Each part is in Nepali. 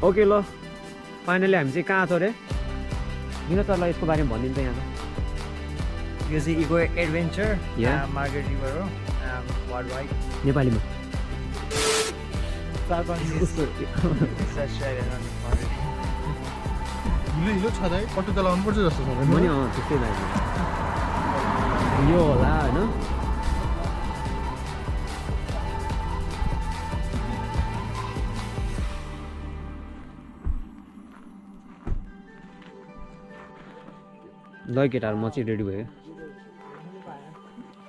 ओके ल फाइनली हामी चाहिँ कहाँ छ रे किन तरलाई यसको बारेमा भनिदिन्छ यहाँ यो चाहिँ EcoAdventure मार्गेट रिभर हो वर्ल्ड वाइड नेपालीमा 4-5 हिलो छ दाइ पट्टो त लाउनु पर्छ जस्तो छ पनि त्यस्तै लाग्यो यो होला होइन ल केटाहरू म चाहिँ रेडी भयो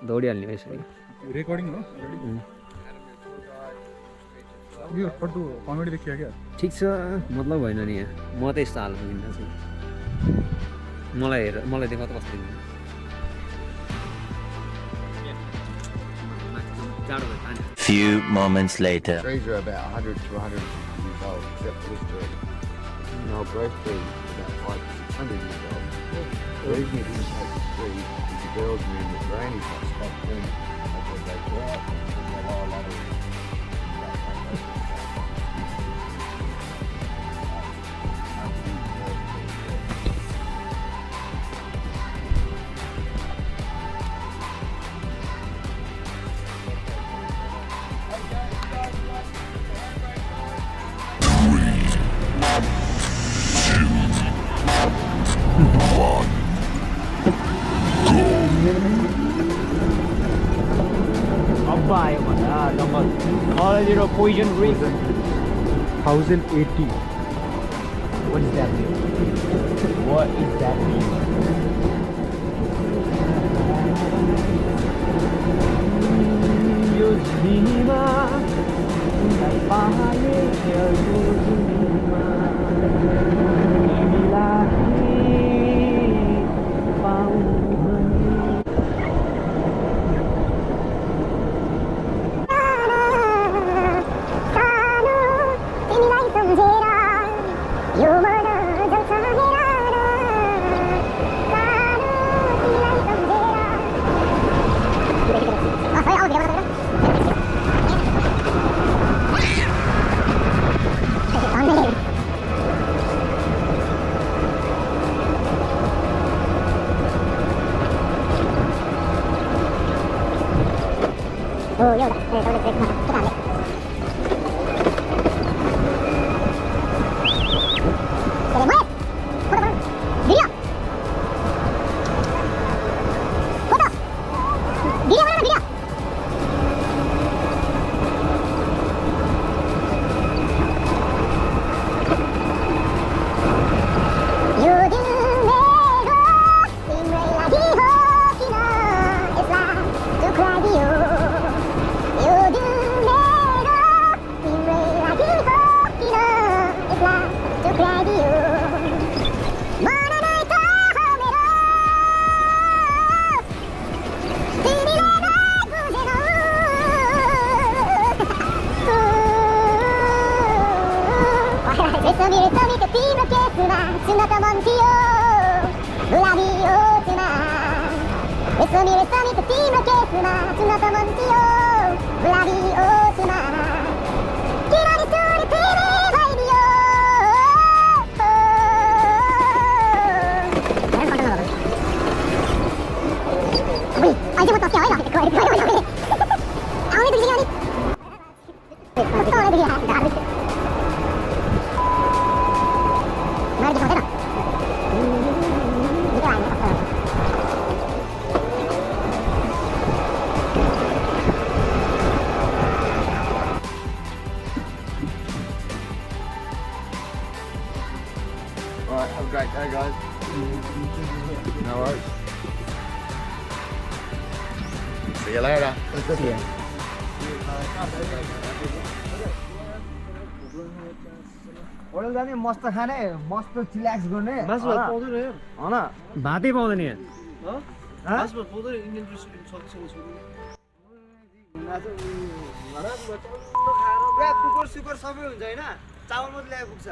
दौडिहाल्ने भइसक्यो रेकर्डिङ हो यो फोटो कमेडी देखियो क्या ठिक छ मतलब होइन नि यहाँ म त यस्तो हाल्नु मिल्दैन छु मलाई देखा त कस्तो दिनु Few moments later. Trees are about 100 to 150 years old, except for this tree. An old growth tree is about 500 years old. The reason it didn't take the tree is the girls knew that grannies got stopped doing it. That's what they grew up and they lie a lot of अब्बा आयो भन्दा जङ्गल already poison ring 1080 What is that mean? What is that mean? Yo zima dai pahaye yo zima ilahi pau Oh, yo, Alright, have a great day, guys. No worries. See you later. Hotel जाने मस्त खाने मस्त चिल्याक्स गर्ने मासु भात पाउँदैन यार हैन भातै पाउँदैन यहाँ मासु भात पाउँदैन इन्डियन रेस्टुरेन्ट सक्छ पुरा कुकुर सुकुर सबै हुन्छ हैन चावल मात्रै ल्याए पुग्छ